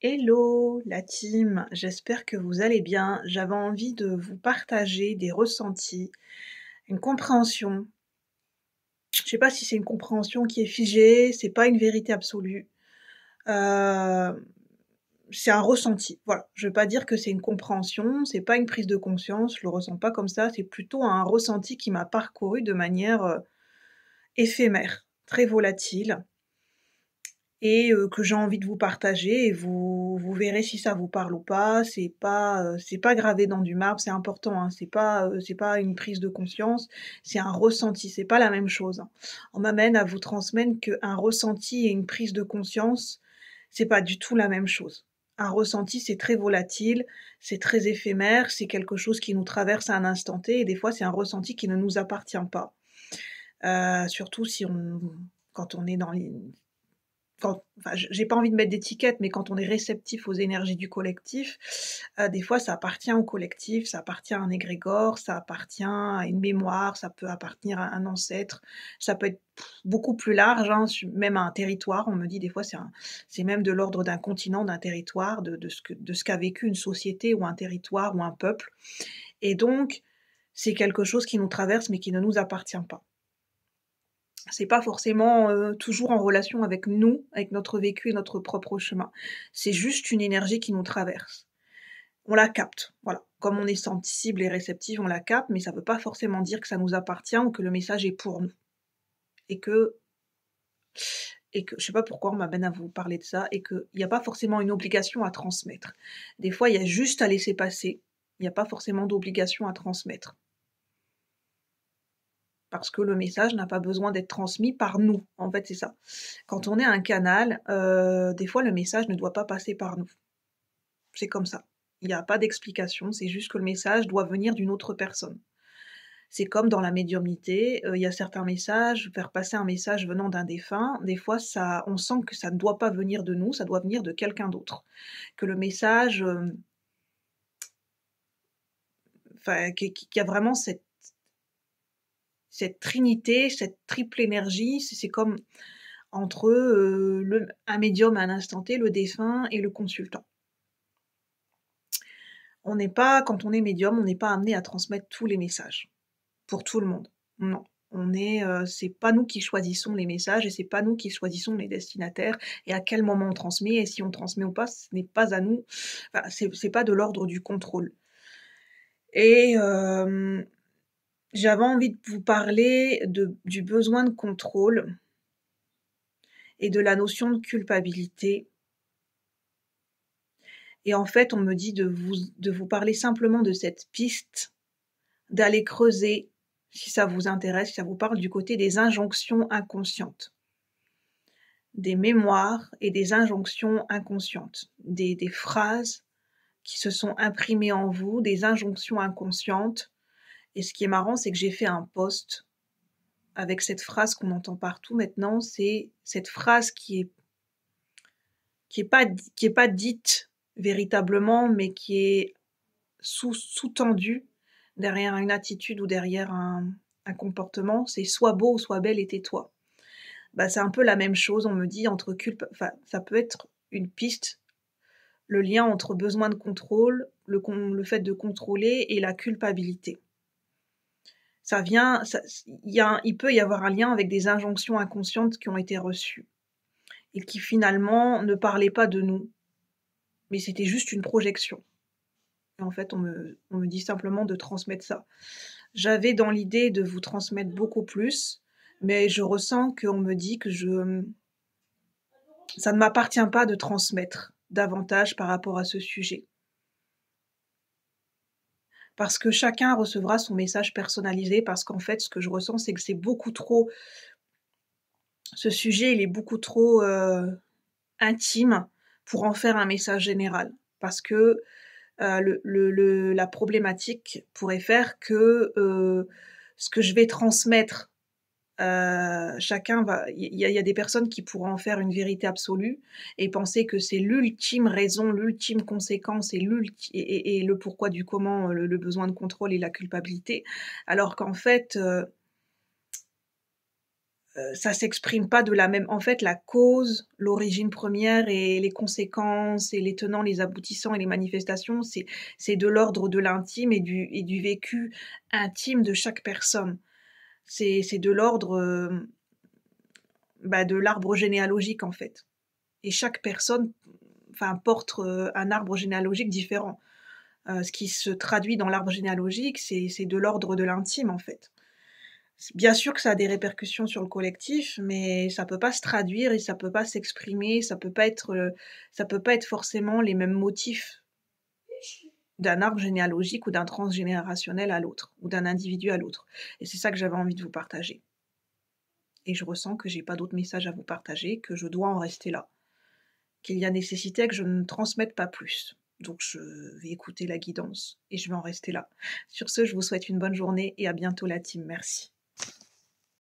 Hello la team, j'espère que vous allez bien. J'avais envie de vous partager des ressentis, une compréhension. Je sais pas si c'est une compréhension qui est figée, c'est pas une vérité absolue. Heu, c'est un ressenti, voilà. Je veux pas dire que c'est une compréhension, c'est pas une prise de conscience, je le ressens pas comme ça, c'est plutôt un ressenti qui m'a parcouru de manière, éphémère, très volatile. Et que j'ai envie de vous partager et vous verrez si ça vous parle ou pas. C'est pas gravé dans du marbre, c'est important, hein. C'est pas une prise de conscience, c'est un ressenti, c'est pas la même chose, hein. On m'amène à vous transmettre qu'un ressenti et une prise de conscience, c'est pas du tout la même chose. Un ressenti, c'est très volatile, c'est très éphémère, c'est quelque chose qui nous traverse à un instant T et des fois, c'est un ressenti qui ne nous appartient pas. Surtout si on quand on est dans les quand enfin, j'ai pas envie de mettre d'étiquette, mais quand on est réceptif aux énergies du collectif, des fois ça appartient au collectif, ça appartient à un égrégore, ça appartient à une mémoire, ça peut appartenir à un ancêtre, ça peut être beaucoup plus large, hein, même à un territoire. On me dit des fois c'est même de l'ordre d'un continent, d'un territoire, de ce qu'a vécu une société ou un territoire ou un peuple et donc c'est quelque chose qui nous traverse mais qui ne nous appartient pas. C'est pas forcément, toujours en relation avec nous, avec notre vécu et notre propre chemin. C'est juste une énergie qui nous traverse. On la capte, voilà. Comme on est sensible et réceptif, on la capte, mais ça veut pas forcément dire que ça nous appartient ou que le message est pour nous. Et que je sais pas pourquoi on m'amène à vous parler de ça et qu'il y a pas forcément une obligation à transmettre. Des fois, il y a juste à laisser passer. Il y a pas forcément d'obligation à transmettre. Parce que le message n'a pas besoin d'être transmis par nous. En fait, c'est ça. Quand on est un canal, des fois le message ne doit pas passer par nous. C'est comme ça. Il y a pas d'explication, c'est juste que le message doit venir d'une autre personne. C'est comme dans la médiumnité, il y a certains messages, faire passer un message venant d'un défunt, des fois ça on sent que ça ne doit pas venir de nous, ça doit venir de quelqu'un d'autre. Que le message, enfin qu'il y a vraiment cette trinité, cette triple énergie, c'est comme entre, un médium à un instant T, le défunt et le consultant. On n'est pas quand on est médium, on n'est pas amené à transmettre tous les messages, pour tout le monde. Non. C'est pas nous qui choisissons les messages et c'est pas nous qui choisissons les destinataires et à quel moment on transmet et si on transmet ou pas, ce n'est pas à nous. Enfin, c'est pas de l'ordre du contrôle. Et j'avais envie de vous parler du besoin de contrôle et de la notion de culpabilité. Et en fait, on me dit de vous parler simplement de cette piste, d'aller creuser, si ça vous intéresse, si ça vous parle, du côté des injonctions inconscientes. Des mémoires et des injonctions inconscientes. Des phrases qui se sont imprimées en vous, des injonctions inconscientes. Et ce qui est marrant, c'est que j'ai fait un post avec cette phrase qu'on entend partout maintenant, c'est cette phrase qui est pas dite véritablement, mais qui est sous-tendu derrière une attitude ou derrière un comportement, c'est soit beau ou soit belle et tais-toi. Bah, c'est un peu la même chose, on me dit entre enfin, ça peut être une piste, le lien entre besoin de contrôle, le fait de contrôler et la culpabilité. Ça vient, il peut y avoir un lien avec des injonctions inconscientes qui ont été reçues et qui finalement ne parlaient pas de nous, mais c'était juste une projection. Et en fait, on me dit simplement de transmettre ça. J'avais dans l'idée de vous transmettre beaucoup plus, mais je ressens qu'on me dit que ça ne m'appartient pas de transmettre davantage par rapport à ce sujet. Parce que chacun recevra son message personnalisé, parce qu'en fait, ce que je ressens, c'est que c'est beaucoup trop ce sujet, il est beaucoup trop, intime pour en faire un message général. Parce que, la problématique pourrait faire que, ce que je vais transmettre, chacun va il y a des personnes qui pourront en faire une vérité absolue et penser que c'est l'ultime raison, l'ultime conséquence et le pourquoi du comment, le besoin de contrôle et la culpabilité. Alors qu'en fait, ça s'exprime pas de la même en fait, la cause, l'origine première et les conséquences et les tenants, les aboutissants et les manifestations, c'est de l'ordre de l'intime et du vécu intime de chaque personne. C'est de l'ordre, de l'arbre généalogique, en fait. Et chaque personne, enfin, porte, un arbre généalogique différent. Ce qui se traduit dans l'arbre généalogique, c'est de l'ordre de l'intime, en fait. Bien sûr que ça a des répercussions sur le collectif, mais ça peut pas se traduire et ça peut pas s'exprimer, ça peut pas être forcément les mêmes motifs d'un arbre généalogique ou d'un transgénérationnel à l'autre, ou d'un individu à l'autre. Et c'est ça que j'avais envie de vous partager. Et je ressens que j'ai pas d'autres messages à vous partager, que je dois en rester là. Qu'il y a nécessité que je ne transmette pas plus. Donc je vais écouter la guidance et je vais en rester là. Sur ce, je vous souhaite une bonne journée et à bientôt la team. Merci.